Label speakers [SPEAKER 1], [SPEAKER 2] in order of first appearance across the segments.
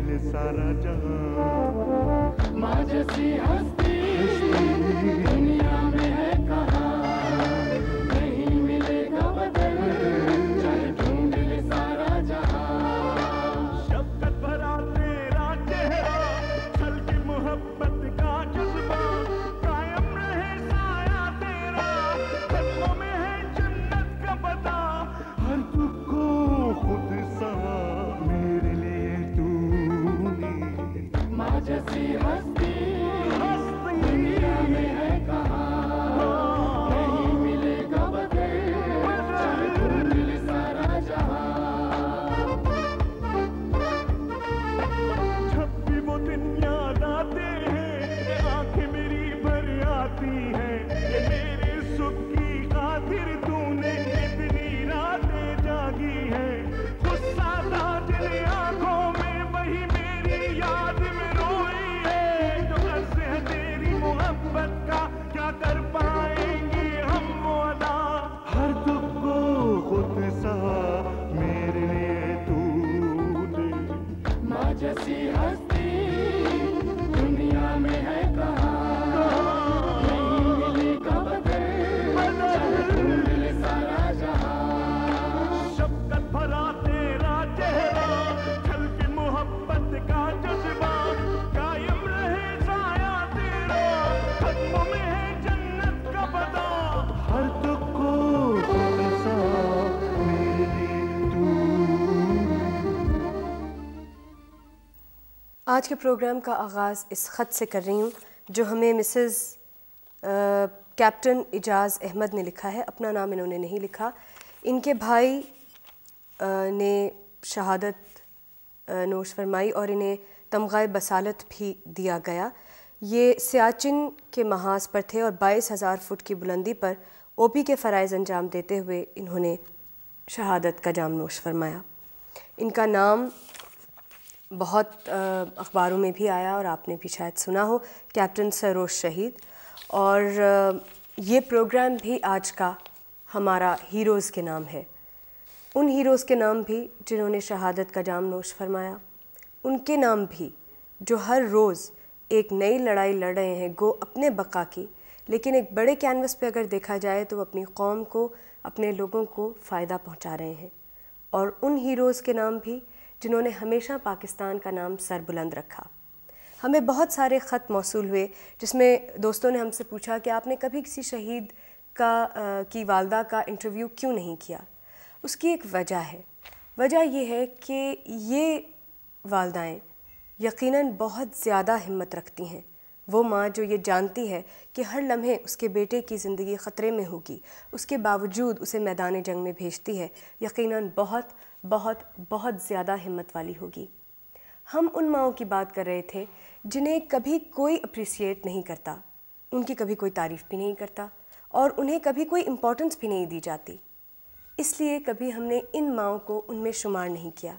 [SPEAKER 1] मिले सारा जहां।
[SPEAKER 2] माँ जैसी हस्ती दुनिया में है कहाँ, नहीं मिलेगा बदल चाहे ढूंढ ले सारा जहां।
[SPEAKER 1] शफ़क़त भरा तेरा चेहरा, छल की मोहब्बत का जज्बा, कायम रहे साया तेरा, कदमों में है जन्नत का पता। हर दुख को खुद सहा मेरे लिए तूने।
[SPEAKER 2] माँ जैसी हस्ती दुनिया में है कहाँ, नहीं मिलेगा बदल चाहे ढूंढ ले सारा जहां।
[SPEAKER 1] जब भी वो दिन याद आते हैं, आंखें मेरी भर आती हैं कि मेरे सुख की खातिर तूने इतनी रातें जागी है। गुस्सा था तेरी आंखों में, वही मेरी याद में रोई है। जो अर्ज़ है तेरी मोहब्बत का, क्या कर पाएंगे हम वो अदा। हर दुख को खुद सहा मेरे लिए तूने।
[SPEAKER 2] माँ जैसी हस्ती दुनिया में है कहाँ, नहीं मिलेगा बदल चाहे ढूंढ ले सारा जहां।
[SPEAKER 1] शफ़क़त भरा तेरा चेहरा, छल की मोहब्बत का जज्बा, कायम रहे साया तेरा, कदमों में है जन्नत का पता। हर दुख को खुद सहा मेरे लिए तूने।
[SPEAKER 3] आज के प्रोग्राम का आगाज़ इस ख़त से कर रही हूँ जो हमें मिसेस कैप्टन इजाज़ अहमद ने लिखा है। अपना नाम इन्होंने नहीं लिखा। इनके भाई ने शहादत नोश फरमाई और इन्हें तमग़ाए बसालत भी दिया गया। ये सियाचिन के महाज पर थे और 22,000 फुट की बुलंदी पर ओपी के फ़राइज़ अंजाम देते हुए इन्होंने शहादत का जाम नोश फरमाया। इनका नाम बहुत अखबारों में भी आया और आपने भी शायद सुना हो, कैप्टन सरोज शहीद। और ये प्रोग्राम भी आज का हमारा हीरोज़ के नाम है। उन हीरोज़ के नाम भी जिन्होंने शहादत का जाम नोश फरमाया, उनके नाम भी जो हर रोज़ एक नई लड़ाई लड़ रहे हैं गो अपने बका की, लेकिन एक बड़े कैनवस पे अगर देखा जाए तो अपनी कौम को, अपने लोगों को फ़ायदा पहुंचा रहे हैं। और उन हीरोज़ के नाम भी जिन्होंने हमेशा पाकिस्तान का नाम सर बुलंद रखा। हमें बहुत सारे ख़त मौसूल हुए जिसमें दोस्तों ने हमसे पूछा कि आपने कभी किसी शहीद की वालदा का इंटरव्यू क्यों नहीं किया। उसकी एक वजह है। वजह ये है कि ये वालदाएँ यकीनन बहुत ज़्यादा हिम्मत रखती हैं। वो माँ जो ये जानती है कि हर लम्हे उसके बेटे की ज़िंदगी ख़तरे में होगी, उसके बावजूद उसे मैदान जंग में भेजती है, यकीनन बहुत बहुत बहुत ज़्यादा हिम्मत वाली होगी। हम उन माँओं की बात कर रहे थे जिन्हें कभी कोई अप्रिसिएट नहीं करता, उनकी कभी कोई तारीफ़ भी नहीं करता और उन्हें कभी कोई इम्पोर्टेंस भी नहीं दी जाती। इसलिए कभी हमने इन माँओं को उनमें शुमार नहीं किया।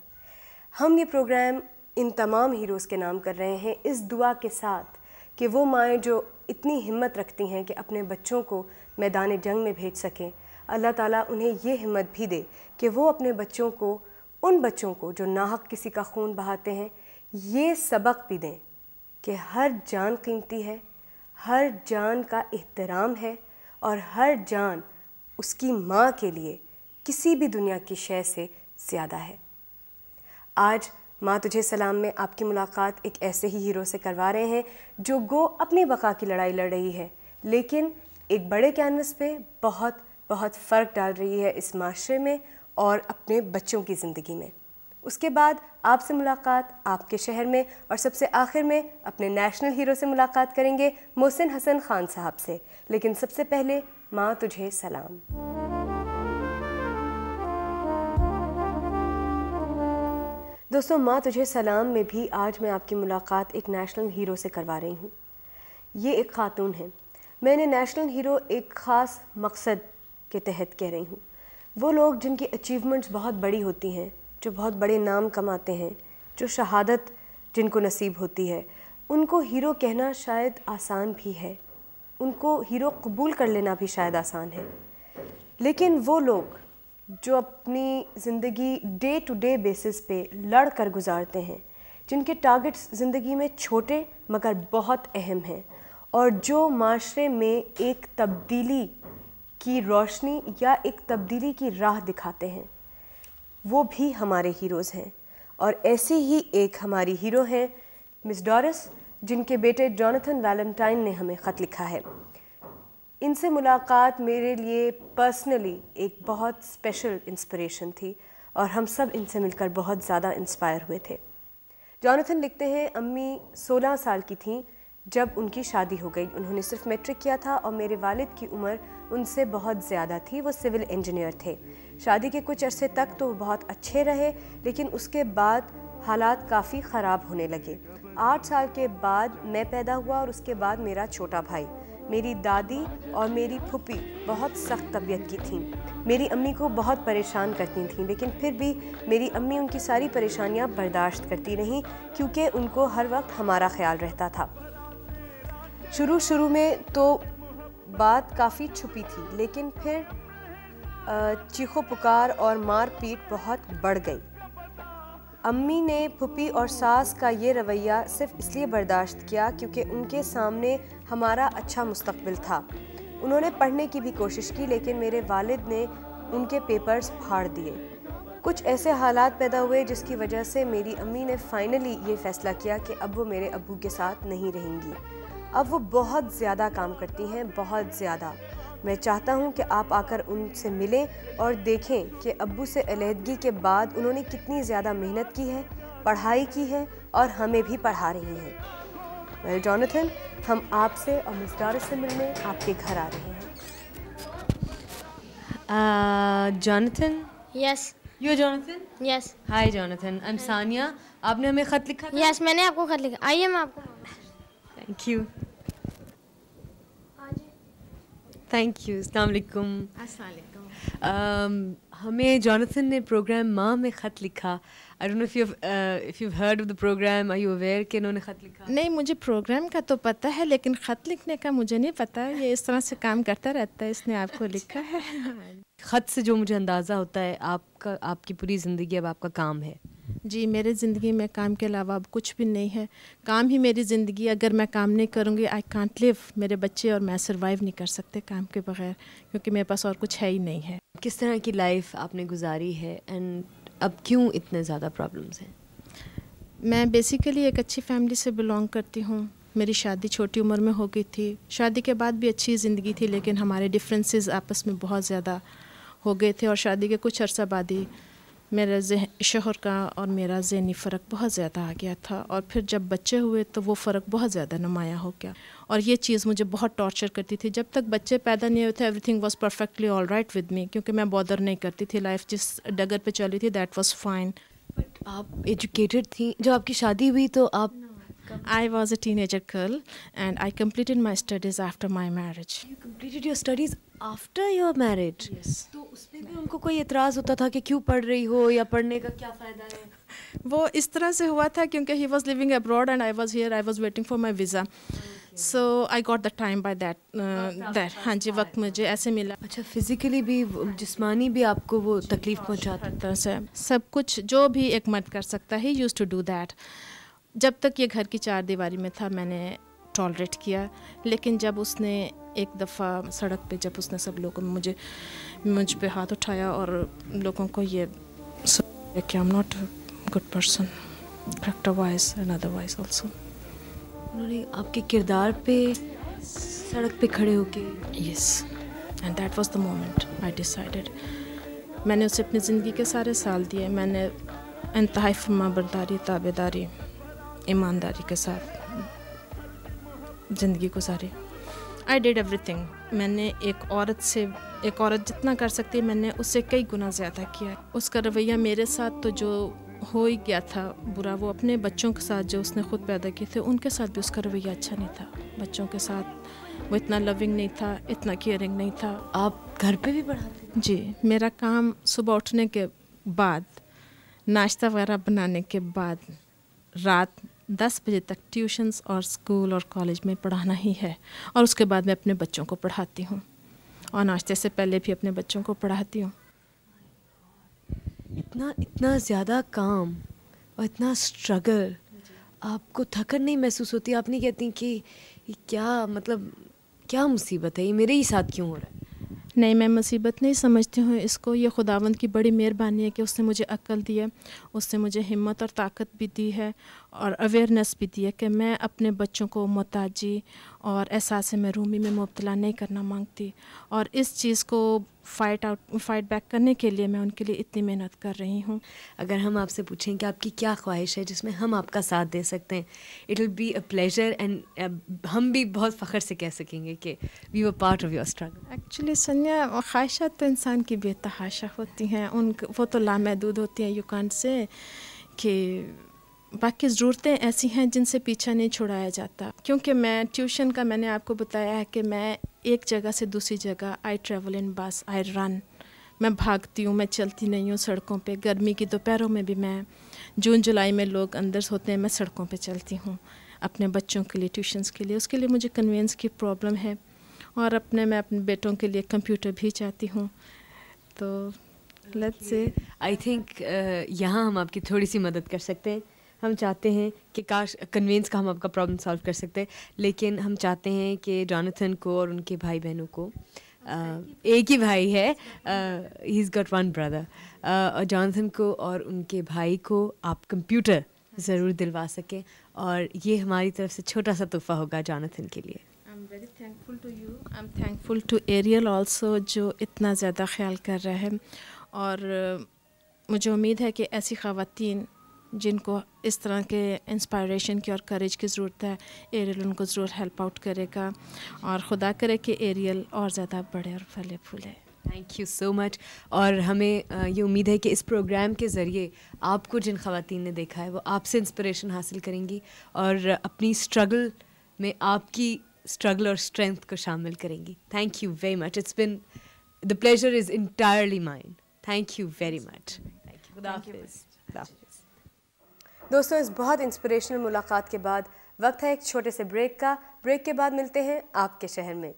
[SPEAKER 3] हम ये प्रोग्राम इन तमाम हीरोज़ के नाम कर रहे हैं इस दुआ के साथ कि वो माएँ जो इतनी हिम्मत रखती हैं कि अपने बच्चों को मैदान जंग में भेज सकें, अल्लाह ताला उन्हें ये हिम्मत भी दे कि वो अपने बच्चों को, उन बच्चों को जो नाहक किसी का खून बहाते हैं, ये सबक भी दें कि हर जान कीमती है, हर जान का एहतराम है और हर जान उसकी माँ के लिए किसी भी दुनिया की शय से ज़्यादा है। आज माँ तुझे सलाम में आपकी मुलाकात एक ऐसे ही हीरो से करवा रहे हैं जो गो अपनी बका की लड़ाई लड़ रही है, लेकिन एक बड़े कैनवस पे बहुत बहुत फ़र्क डाल रही है इस माशरे में और अपने बच्चों की ज़िंदगी में। उसके बाद आपसे मुलाकात आपके शहर में और सबसे आखिर में अपने नेशनल हीरो से मुलाकात करेंगे, मोहसिन हसन खान साहब से। लेकिन सबसे पहले माँ तुझे सलाम। दोस्तों, माँ तुझे सलाम में भी आज मैं आपकी मुलाकात एक नेशनल हीरो से करवा रही हूँ। ये एक ख़ातून है। मैंने नेशनल हीरो एक ख़ास मकसद के तहत कह रही हूँ। वो लोग जिनकी अचीवमेंट्स बहुत बड़ी होती हैं, जो बहुत बड़े नाम कमाते हैं, जो शहादत जिनको नसीब होती है, उनको हीरो कहना शायद आसान भी है, उनको हीरो कबूल कर लेना भी शायद आसान है। लेकिन वो लोग जो अपनी ज़िंदगी डे टू डे बेसिस पे लड़ कर गुजारते हैं, जिनके टारगेट्स ज़िंदगी में छोटे मगर बहुत अहम हैं और जो माशरे में एक तब्दीली की रोशनी या एक तब्दीली की राह दिखाते हैं, वो भी हमारे हीरोज़ हैं। और ऐसे ही एक हमारी हीरो हैं मिस डोरिस, जिनके बेटे जॉनथन वैलेंटाइन ने हमें ख़त लिखा है। इनसे मुलाकात मेरे लिए पर्सनली एक बहुत स्पेशल इंस्पिरेशन थी और हम सब इनसे मिलकर बहुत ज़्यादा इंस्पायर हुए थे। जॉनथन लिखते हैं, अम्मी 16 साल की थीं जब उनकी शादी हो गई। उन्होंने सिर्फ मैट्रिक किया था और मेरे वालिद की उम्र उनसे बहुत ज़्यादा थी। वो सिविल इंजीनियर थे। शादी के कुछ अरसे तक तो वो बहुत अच्छे रहे, लेकिन उसके बाद हालात काफ़ी ख़राब होने लगे। 8 साल के बाद मैं पैदा हुआ और उसके बाद मेरा छोटा भाई। मेरी दादी और मेरी फूफी बहुत सख्त तबीयत की थीं। मेरी अम्मी को बहुत परेशान करती थीं, लेकिन फिर भी मेरी अम्मी उनकी सारी परेशानियां बर्दाश्त करती रहीं क्योंकि उनको हर वक्त हमारा ख्याल रहता था। शुरू में तो बात काफ़ी छुपी थी, लेकिन फिर चीखो पुकार और मार पीट बहुत बढ़ गई। अम्मी ने फूफी और सास का ये रवैया सिर्फ इसलिए बर्दाश्त किया क्योंकि उनके सामने हमारा अच्छा मुस्तकबिल था। उन्होंने पढ़ने की भी कोशिश की, लेकिन मेरे वालिद ने उनके पेपर्स फाड़ दिए। कुछ ऐसे हालात पैदा हुए जिसकी वजह से मेरी अम्मी ने फाइनली ये फ़ैसला किया कि अब वो मेरे अब्बू के साथ नहीं रहेंगी। अब वो बहुत ज़्यादा काम करती हैं, बहुत ज़्यादा। मैं चाहता हूँ कि आप आकर उनसे मिलें और देखें कि अब्बू से अलहदगी के बाद उन्होंने कितनी ज़्यादा मेहनत की है, पढ़ाई की है और हमें भी पढ़ा रही हैं। वेल जॉनथन, हम आपसे और मिस डोरिस से मिलने आपके घर आ रहे हैं। Jonathan?
[SPEAKER 4] Yes.
[SPEAKER 3] You Jonathan?
[SPEAKER 4] Yes.
[SPEAKER 3] Hi Jonathan, I am Sania. आपने हमें ख़त लिखा था?
[SPEAKER 4] यस, मैंने आपको खत लिखा। आइए मैं आपको।
[SPEAKER 3] Thank you. Thank you. अस्सलाम वालेकुम।
[SPEAKER 4] अस्सलाम वालेकुम।
[SPEAKER 3] हमें जॉनथन ने प्रोग्राम माँ में ख़त लिखा। I don't know if you heard of the program, are you aware कि इन्होंने ख़त लिखा?
[SPEAKER 5] नहीं, मुझे प्रोग्राम का तो पता है, लेकिन ख़त लिखने का मुझे नहीं पता। ये इस तरह से काम करता रहता है, इसने आपको लिखा है।
[SPEAKER 3] ख़त से जो मुझे अंदाज़ा होता है आपकी पूरी ज़िंदगी अब आपका काम है।
[SPEAKER 5] जी, मेरी ज़िंदगी में काम के अलावा अब कुछ भी नहीं है। काम ही मेरी ज़िंदगी। अगर मैं काम नहीं करूँगी, आई कांट लिव। मेरे बच्चे और मैं सर्वाइव नहीं कर सकते काम के बगैर, क्योंकि मेरे पास और कुछ है ही नहीं है।
[SPEAKER 3] किस तरह की लाइफ आपने गुजारी है एंड अब क्यों इतने ज़्यादा प्रॉब्लम्स हैं?
[SPEAKER 5] मैं बेसिकली एक अच्छी फैमिली से बिलोंग करती हूँ। मेरी शादी छोटी उम्र में हो गई थी। शादी के बाद भी अच्छी ज़िंदगी थी, लेकिन हमारे डिफरेंसेस आपस में बहुत ज़्यादा हो गए थे और शादी के कुछ अर्सा बाद ही मेरा शोहर का और मेरा ज़हनी फ़र्क बहुत ज़्यादा आ गया था। और फिर जब बच्चे हुए तो वो फ़र्क बहुत ज़्यादा नुमाया हो गया और ये चीज़ मुझे बहुत टॉर्चर करती थी। जब तक बच्चे पैदा नहीं हुए थे, everything was perfectly all right with me, क्योंकि मैं बॉदर नहीं करती थी। लाइफ जिस डगर पे चली थी दैट वाज फाइन।
[SPEAKER 3] बट आप एजुकेटेड थी। जब आपकी शादी हुई तो आप
[SPEAKER 5] I was a teenager girl and I completed my studies after my marriage.
[SPEAKER 3] You completed your studies after your marriage?
[SPEAKER 5] Yes.
[SPEAKER 3] तो उसमें भी उनको कोई एतराज़ होता था कि क्यों पढ़ रही हो या पढ़ने का क्या फ़ायदा है?
[SPEAKER 5] वो इस तरह से हुआ था क्योंकि he was living abroad and I was here. I was waiting for my visa. So I got the time by that. हाँ जी, वक्त मुझे ऐसे मिला।
[SPEAKER 3] अच्छा, फिज़िकली भी जिस्मानी भी आपको वो तकलीफ़ पहुँचाता
[SPEAKER 5] तरह से सब कुछ जो भी एक मर्द कर सकता है, used to do that. जब तक ये घर की चार दीवारी में था मैंने टॉलरेट किया, लेकिन जब उसने एक दफ़ा सड़क पे जब उसने सब लोगों में मुझ पे हाथ उठाया और लोगों को ये कि I am not good person character wise and otherwise also,
[SPEAKER 3] उन्होंने आपके किरदार पे सड़क पे खड़े होके
[SPEAKER 5] yes and that was the moment I decided. मैंने उसे अपनी ज़िंदगी के सारे साल दिए। मैंने इंतहाई फर्माबरदारी, ताबेदारी, ईमानदारी के साथ ज़िंदगी गुजारी। I did everything. मैंने एक औरत जितना कर सकती है मैंने उससे कई गुना ज़्यादा किया। उसका रवैया मेरे साथ तो जो हो ही गया था बुरा, वो अपने बच्चों के साथ जो उसने ख़ुद पैदा किए थे उनके साथ भी उसका रवैया अच्छा नहीं था। बच्चों के साथ वो इतना लविंग नहीं था, इतना केयरिंग नहीं था।
[SPEAKER 3] आप घर पे भी पढ़ाते?
[SPEAKER 5] जी, मेरा काम सुबह उठने के बाद, नाश्ता वगैरह बनाने के बाद, रात 10 बजे तक ट्यूशन्स और स्कूल और कॉलेज में पढ़ाना ही है। और उसके बाद मैं अपने बच्चों को पढ़ाती हूँ और नाश्ते से पहले भी अपने बच्चों को पढ़ाती हूँ।
[SPEAKER 3] इतना ज़्यादा काम और इतना स्ट्रगल
[SPEAKER 6] आपको थकन नहीं महसूस होती? आप नहीं कहती कि ये क्या मतलब क्या मुसीबत है, ये मेरे ही साथ क्यों हो रहा है?
[SPEAKER 5] नहीं, मैं मुसीबत नहीं समझती हूँ इसको। ये खुदावंद की बड़ी मेहरबानी है कि उसने मुझे अक्ल दी है, उसने मुझे हिम्मत और ताकत भी दी है और अवेयरनेस भी दी है कि मैं अपने बच्चों को मोहताजी और एहसास महरूमी में मुब्तला नहीं करना मांगती। और इस चीज़ को फाइट बैक करने के लिए मैं उनके लिए इतनी मेहनत कर रही हूँ।
[SPEAKER 6] अगर हम आपसे पूछें कि आपकी क्या ख्वाहिश है जिसमें हम आपका साथ दे सकते हैं, it will be a pleasure and हम भी बहुत फ़ख्र से कह सकेंगे कि we were part of your struggle.
[SPEAKER 5] Actually Sanya, ख्वाहिशात तो इंसान की बेतहाशा होती हैं, वो तो लामहदूद होती हैं। यू कांट से कि बाकी ज़रूरतें ऐसी हैं जिनसे पीछा नहीं छुड़ाया जाता। क्योंकि मैं ट्यूशन का, मैंने आपको बताया है कि मैं एक जगह से दूसरी जगह, आई ट्रैवल इन बस, आई रन, मैं भागती हूँ, मैं चलती नहीं हूँ सड़कों पे। गर्मी की दोपहरों में भी मैं, जून जुलाई में लोग अंदर होते हैं, मैं सड़कों पे चलती हूँ अपने बच्चों के लिए, ट्यूशन्स के लिए। उसके लिए मुझे कन्वेंस की प्रॉब्लम है और मैं अपने बेटों के लिए कंप्यूटर भी चाहती हूँ। तो लेट्स से
[SPEAKER 6] आई थिंक यहाँ हम आपकी थोड़ी सी मदद कर सकते हैं। हम चाहते हैं कि काश कन्वेंस का हम आपका प्रॉब्लम सॉल्व कर सकते हैं, लेकिन हम चाहते हैं कि जॉनथन को और उनके भाई बहनों को, एक ही भाई है, he is got one brother, और जॉनथन को और उनके भाई को आप कंप्यूटर ज़रूर दिलवा सकें, और ये हमारी तरफ से छोटा सा तोहफ़ा होगा जॉनथन के लिए।
[SPEAKER 5] I'm very thankful to you. I'm thankful to Ariel also, जो इतना ज़्यादा ख्याल कर रहा है। और मुझे उम्मीद है कि ऐसी ख़वातीन जिनको इस तरह के इंस्पायरेशन की और करेज की ज़रूरत है, एरियल उनको ज़रूर हेल्प आउट करेगा, और खुदा करे कि एरियल और ज़्यादा बड़े और फले फूले।
[SPEAKER 6] Thank you so much. और हमें ये उम्मीद है कि इस प्रोग्राम के ज़रिए आपको जिन ख़वातीन ने देखा है वो आपसे इंस्पिरेशन हासिल करेंगी और अपनी स्ट्रगल में आपकी स्ट्रगल और स्ट्रेंथ को शामिल करेंगी। Thank you very much. It's been the pleasure is entirely mine. Thank you very much. Thank you. खुदा हाफिज़।
[SPEAKER 3] दोस्तों, इस बहुत इंस्पिरेशनल मुलाकात के बाद वक्त है एक छोटे से ब्रेक का। ब्रेक के बाद मिलते हैं आपके शहर में।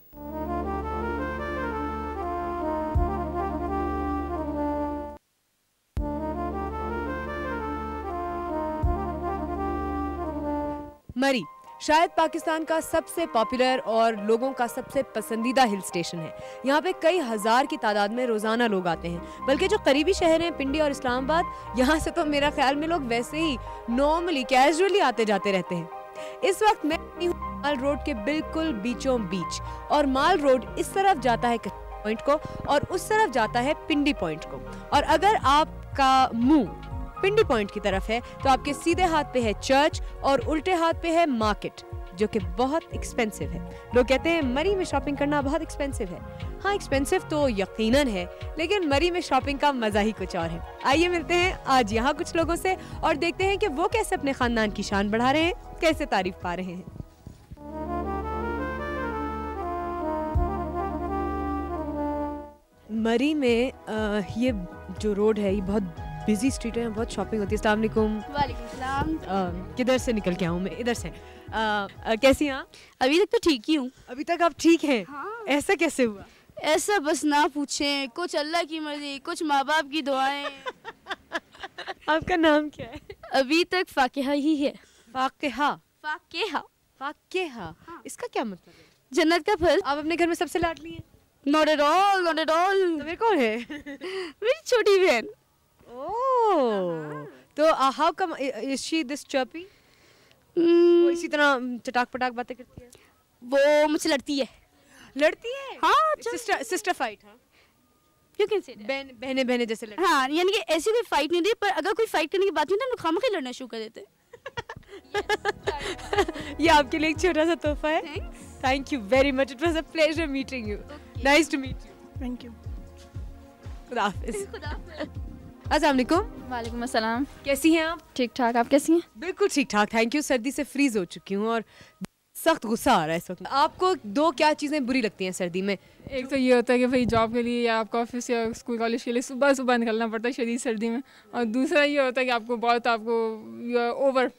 [SPEAKER 6] मरी शायद पाकिस्तान का सबसे पॉपुलर और लोगों का सबसे पसंदीदा हिल स्टेशन है। यहाँ पे कई हज़ार की तादाद में रोज़ाना लोग आते हैं, बल्कि जो करीबी शहर हैं पिंडी और इस्लामाबाद, यहाँ से तो मेरा ख्याल में लोग वैसे ही नॉर्मली कैजुअली आते जाते रहते हैं। इस वक्त मैं माल रोड के बिल्कुल बीचों बीच, और माल रोड इस तरफ जाता है पॉइंट को और उस तरफ जाता है पिंडी पॉइंट को। और अगर आपका मुंह पिंडी पॉइंट की तरफ है तो आपके सीधे हाथ पे है चर्च और उल्टे हाथ पे है मार्केट, जो कि बहुत एक्सपेंसिव है। लोग कहते हैं मरी में शॉपिंग करना बहुत एक्सपेंसिव है। हाँ, एक्सपेंसिव तो यकीनन है, लेकिन मरी में शॉपिंग का मजा ही कुछ और है। आइए मिलते हैं आज यहाँ कुछ लोगों से और देखते हैं कि वो कैसे अपने खानदान की शान बढ़ा रहे हैं, कैसे तारीफ पा रहे हैं। मरी में ये जो रोड है ये बहुत बिजी स्ट्रीट है, बहुत शॉपिंग होती है। अस्सलाम वालेकुम।
[SPEAKER 7] वालेकुम सलाम।
[SPEAKER 6] किधर से निकल के आऊँ मैं? इधर से। कैसी हैं आप?
[SPEAKER 7] अभी तक तो ठीक ही हूँ।
[SPEAKER 6] अभी तक आप ठीक हैं?
[SPEAKER 7] हाँ।
[SPEAKER 6] ऐसा कैसे हुआ?
[SPEAKER 7] ऐसा बस ना पूछें, कुछ अल्लाह की मर्जी, कुछ माँ बाप की दुआएं।
[SPEAKER 6] आपका नाम क्या है?
[SPEAKER 7] अभी तक फाकिहा ही है।
[SPEAKER 6] फाकिहा?
[SPEAKER 7] फाकिहा।
[SPEAKER 6] फाकिहा, इसका क्या मतलब है?
[SPEAKER 7] जन्नत का फल।
[SPEAKER 6] आप अपने घर में सबसे लाडली हैं?
[SPEAKER 7] Not at all, not at all.
[SPEAKER 6] तो मेरे कौन है?
[SPEAKER 7] मेरी छोटी बहन।
[SPEAKER 6] ओह, तो how come is she this chirpy? वो इसी तरह चटाक पटाक बातें करती है?
[SPEAKER 7] वो मुझसे लड़ती है।
[SPEAKER 6] लड़ती है?
[SPEAKER 7] हाँ,
[SPEAKER 6] सिस्टर फाइट। हाँ,
[SPEAKER 7] यू कैन से
[SPEAKER 6] बहने बहने जैसे लड़ती।
[SPEAKER 7] हाँ, यानी कि ऐसी कोई फाइट नहीं थी, पर अगर कोई फाइट करने की बात हुई ना, हम लोग खामखा लड़ना शुरू कर देते हैं।
[SPEAKER 6] ये आपके लिए एक छोटा सा तोहफा है। Thank you very much. It was a pleasure meeting you. Nice to meet you.
[SPEAKER 5] Thank you.
[SPEAKER 6] खुदा हाफिज़। अस्सलाम वालेकुम।
[SPEAKER 4] वालेकुम अस्सलाम।
[SPEAKER 6] कैसी हैं आप?
[SPEAKER 4] ठीक ठाक, आप कैसी हैं?
[SPEAKER 6] बिल्कुल ठीक ठाक, थैंक यू। सर्दी से फ्रीज हो चुकी हूँ और सख्त गुस्सा आ रहा है इस वक्त। आपको दो क्या चीज़ें बुरी लगती हैं सर्दी में?
[SPEAKER 8] एक तो ये होता है कि भाई जॉब के लिए या आपका ऑफिस या स्कूल कॉलेज के लिए सुबह सुबह निकलना पड़ता है शदीद सर्दी में, और दूसरा ये होता है कि आपको over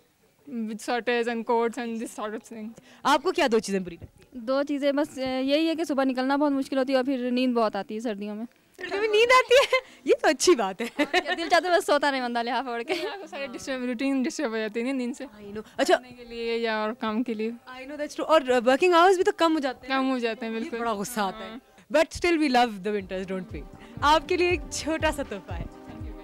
[SPEAKER 8] shortage and quotes and this sort of things.
[SPEAKER 6] आपको क्या दो चीज़ें बुरी लगती हैं?
[SPEAKER 4] दो चीज़ें बस यही है कि सुबह निकलना बहुत मुश्किल होती है और फिर नींद बहुत आती है सर्दियों में।
[SPEAKER 6] सर्दी में नींद आती है, ये तो अच्छी बात है।
[SPEAKER 7] दिल चाहता है बस सोता नहीं बंदा लिहाफ ओढ़ के।
[SPEAKER 8] सारे डिस्टर्ब रूटीन डिस्टर्ब हो जाती है नींद से,
[SPEAKER 6] आई नो। अच्छा,
[SPEAKER 8] खाने के लिए या और काम के लिए
[SPEAKER 6] आई नो दैट्स ट्रू। और वर्किंग आवर्स भी तो कम हो जाते हैं,
[SPEAKER 8] कम हो जाते हैं।
[SPEAKER 6] ये
[SPEAKER 8] बिल्कुल
[SPEAKER 6] बड़ा गुस्सा आता है। But still we love the winters, don't we. आपके लिए एक छोटा सा तोहफा है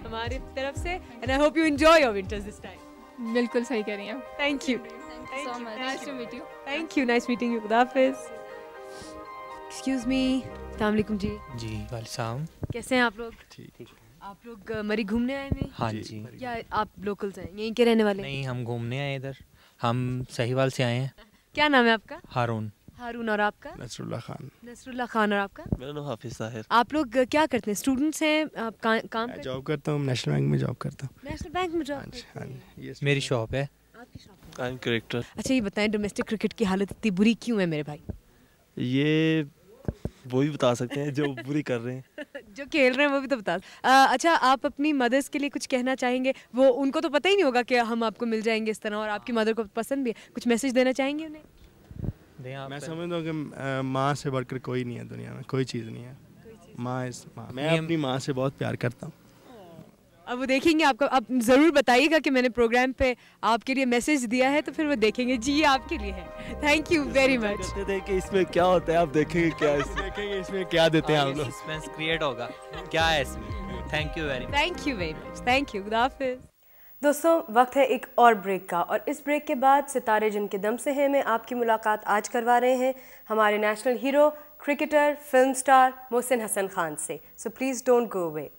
[SPEAKER 6] हमारी तरफ से, and I hope you enjoy your winters this time.
[SPEAKER 8] बिल्कुल सही कह रही हैं आप।
[SPEAKER 6] Thank you,
[SPEAKER 7] so much.
[SPEAKER 8] Nice to meet you.
[SPEAKER 6] Thank you, nice meeting you. खुदा हाफिज। एक्सक्यूज मी, अस्सलाम वालेकुम जी।
[SPEAKER 9] जी वालेकुम।
[SPEAKER 6] कैसे हैं आप लोग?
[SPEAKER 9] ठीक।
[SPEAKER 6] आप लोग मरी घूमने आए हैं
[SPEAKER 9] हाँ जी।
[SPEAKER 6] या आप लोकल्स हैं, यहीं के रहने वाले?
[SPEAKER 9] नहीं, हम घूमने आए इधर, हम सहीवाल से आए हैं।
[SPEAKER 6] क्या नाम है आपका?
[SPEAKER 9] हारून।
[SPEAKER 6] हारून। और आपका?
[SPEAKER 10] नसरुल्लाह खान।
[SPEAKER 6] नसरुल्लाह खान। और आपका?
[SPEAKER 10] मेरा नाम हाफिज ताहिर।
[SPEAKER 6] आप लोग क्या करते हैं? स्टूडेंट्स हैं? आप काम करते हैं?
[SPEAKER 10] जॉब करता हूँ, नेशनल बैंक में जॉब करता हूँ।
[SPEAKER 6] नेशनल बैंक में जॉब करते हैं?
[SPEAKER 9] मेरी शॉप है।
[SPEAKER 6] आपकी शॉप?
[SPEAKER 10] I am cricketer.
[SPEAKER 6] अच्छा ये बताएं, डोमेस्टिक क्रिकेट की हालत इतनी बुरी क्यों है मेरे भाई?
[SPEAKER 10] ये वो ही बता सकते हैं जो बुरी कर रहे हैं।
[SPEAKER 6] जो खेल रहे हैं वो भी तो बता। अच्छा, आप अपनी मदर्स के लिए कुछ कहना चाहेंगे? वो उनको तो पता ही नहीं होगा कि हम आपको मिल जाएंगे इस तरह, और आपकी मदर को पसंद भी है। कुछ मैसेज देना चाहेंगे उन्हें?
[SPEAKER 10] मैं समझता हूँ कि माँ से बढ़कर कोई नहीं है दुनिया में, कोई चीज़ नहीं है। माँ इस माँ, मैं अपनी माँ से बहुत प्यार करता हूँ।
[SPEAKER 6] अब वो देखेंगे आपको, आप ज़रूर बताइएगा कि मैंने प्रोग्राम पे आपके लिए मैसेज दिया है, तो फिर वो देखेंगे। जी ये आपके लिए है। Thank you very much.
[SPEAKER 10] कहते थे कि इसमें क्या होता है, आप देखेंगे क्या देखेंगे इसमें क्या देते हैं आप लोग।
[SPEAKER 9] सस्पेंस क्रिएट होगा क्या है इसमें। Thank you very much.
[SPEAKER 6] Thank you very much. Thank you. खुदा हाफिज।
[SPEAKER 3] दोस्तों वक्त है एक और ब्रेक का, और इस ब्रेक के बाद सितारे जिनके दम से हैं में आपकी मुलाकात आज करवा रहे हैं हमारे national hero, cricketer, film star Mohsin Hasan Khan से। So please don't go away.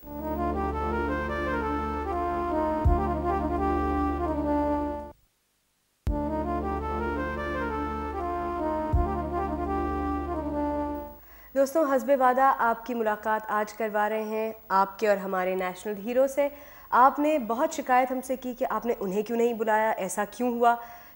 [SPEAKER 3] दोस्तों हस्बे वादा आपकी मुलाकात आज करवा रहे हैं आपके और हमारे नेशनल हीरो से। आपने बहुत शिकायत हमसे की कि आपने उन्हें क्यों नहीं बुलाया, ऐसा क्यों हुआ।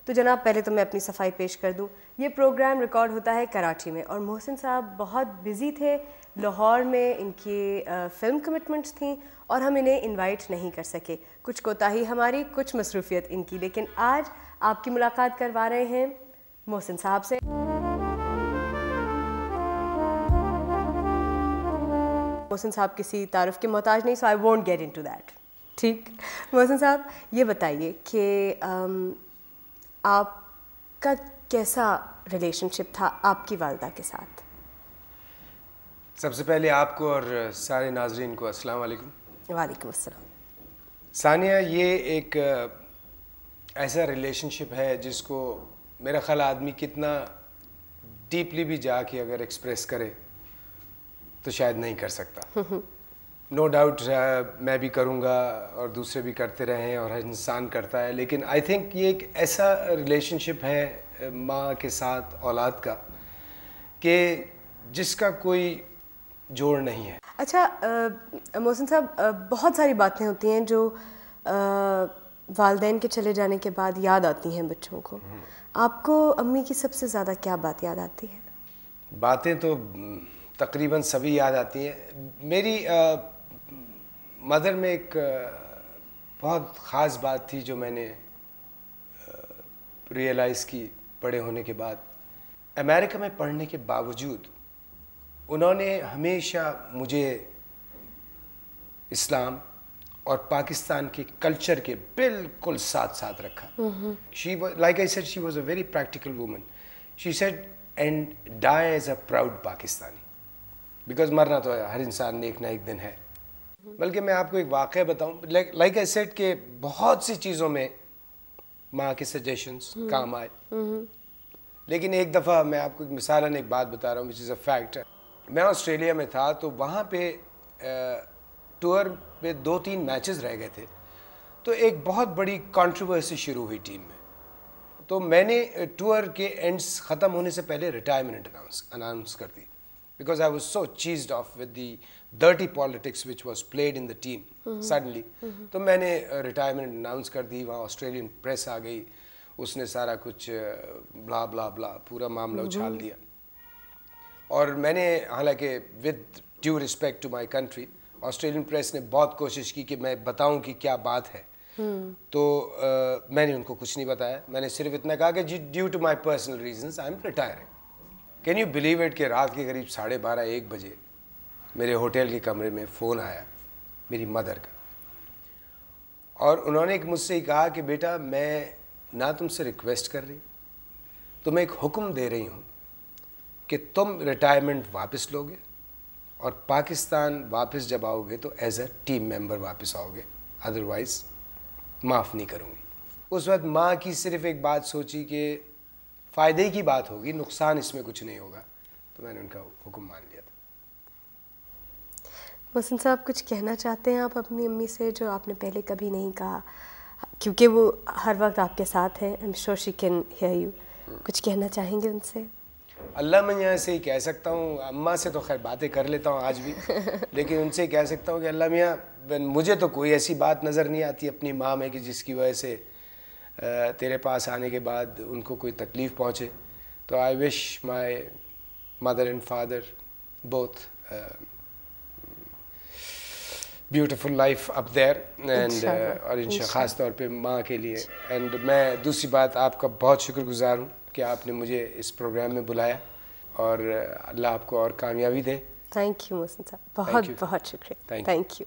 [SPEAKER 3] तो जनाब पहले तो मैं अपनी सफाई पेश कर दूं। ये प्रोग्राम रिकॉर्ड होता है कराची में, और मोहसिन साहब बहुत बिज़ी थे लाहौर में, इनकी फ़िल्म कमिटमेंट्स थी और हम इन्हें इनवाइट नहीं कर सके। कुछ कोताही हमारी, कुछ मसरूफियत इनकी, लेकिन आज आपकी मुलाकात करवा रहे हैं मोहसिन साहब से। मोहसिन साहब किसी तारुफ के मोहताज नहीं, so I won't get into that. ठीक, मोहसिन साहब ये बताइए कि आपका कैसा रिलेशनशिप था आपकी वालदा के साथ?
[SPEAKER 11] सबसे पहले आपको और सारे नाजरीन को अस्सलाम वालेकुम।
[SPEAKER 3] वालेकुम अस्सलाम।
[SPEAKER 11] सानिया, ये एक ऐसा रिलेशनशिप है जिसको मेरा ख्याल आदमी कितना डीपली भी जाके अगर एक्सप्रेस करे तो शायद नहीं कर सकता। नो डाउट मैं भी करूँगा और दूसरे भी करते रहे और हर इंसान करता है, लेकिन आई थिंक ये एक ऐसा रिलेशनशिप है माँ के साथ औलाद का कि जिसका कोई जोड़ नहीं है।
[SPEAKER 3] अच्छा मोहसिन साहब, बहुत सारी बातें होती हैं जो वालिदैन के चले जाने के बाद याद आती हैं बच्चों को। आपको अम्मी की सबसे ज़्यादा क्या बात याद आती है?
[SPEAKER 11] बातें तो तकरीबन सभी याद आती हैं। मेरी मदर में एक बहुत ख़ास बात थी जो मैंने रियलाइज़ की बड़े होने के बाद। अमेरिका में पढ़ने के बावजूद उन्होंने हमेशा मुझे इस्लाम और पाकिस्तान के कल्चर के बिल्कुल साथ साथ रखा। She like I said, she was a very practical woman. She said and die as a proud Pakistani, because मरना तो हर इंसान ने एक ना एक दिन है। बल्कि मैं आपको एक वाक़या बताऊं, लाइक आई सेड कि बहुत सी चीज़ों में माँ के सजेशंस काम आए, लेकिन एक दफ़ा मैं आपको एक मिसालन एक बात बता रहा हूँ विच इज़ अ फैक्ट। मैं ऑस्ट्रेलिया में था तो वहाँ पे टूर पे 2-3 मैचेस रह गए थे, तो एक बहुत बड़ी कंट्रोवर्सी शुरू हुई टीम में। तो मैंने टूर के एंड्स ख़त्म होने से पहले रिटायरमेंट अनाउंस कर दी, because I was so cheesed off with the dirty politics which was played in the team suddenly. तो मैंने रिटायरमेंट अनाउंस कर दी। वहाँ ऑस्ट्रेलियन प्रेस आ गई, उसने सारा कुछ ब्ला ब्ला ब्ला पूरा मामला उछाल दिया। और मैंने, हालांकि with due respect to my country, Australian press ने बहुत कोशिश की कि मैं बताऊं कि क्या बात है। तो मैंने उनको कुछ नहीं बताया, मैंने सिर्फ इतना कहा कि due to my personal reasons I am retiring. Can you believe it कि रात के करीब 12:30-1 बजे मेरे होटल के कमरे में फ़ोन आया मेरी मदर का, और उन्होंने मुझसे कहा कि बेटा मैं ना तुमसे रिक्वेस्ट कर रही, तुम्हें एक हुक्म दे रही हूँ कि तुम रिटायरमेंट वापस लोगे और पाकिस्तान वापस जब आओगे तो एज अ टीम मेंबर वापस आओगे, अदरवाइज़ माफ़ नहीं करूँगी। उस वक्त माँ की सिर्फ एक बात सोची कि फ़ायदे की बात होगी, नुकसान इसमें कुछ नहीं होगा, तो मैंने उनका हुक्म मान लिया था।
[SPEAKER 3] मोहसिन साहब, कुछ कहना चाहते हैं आप अपनी अम्मी से जो आपने पहले कभी नहीं कहा, क्योंकि वो हर वक्त आपके साथ हैं? I am sure she can hear you. कुछ कहना चाहेंगे उनसे?
[SPEAKER 11] अल्लाह मैं यहाँ से ही कह सकता हूँ, अम्मा से तो खैर बातें कर लेता हूँ आज भी, लेकिन उनसे कह सकता हूँ कि अल्लाह मियाँ मुझे तो कोई ऐसी बात नज़र नहीं आती अपनी माँ में कि जिसकी वजह से तेरे पास आने के बाद उनको कोई तकलीफ़ पहुँचे। तो I wish my mother and father both beautiful life up there and और इंशाल्लाह ख़ास तौर पे माँ के लिए। एंड मैं दूसरी बात आपका बहुत शुक्रगुज़ार हूँ कि आपने मुझे इस प्रोग्राम में बुलाया, और अल्लाह आपको और कामयाबी दे।
[SPEAKER 3] थैंक यू मोहसिन साहब, बहुत बहुत शुक्रिया। Thank you.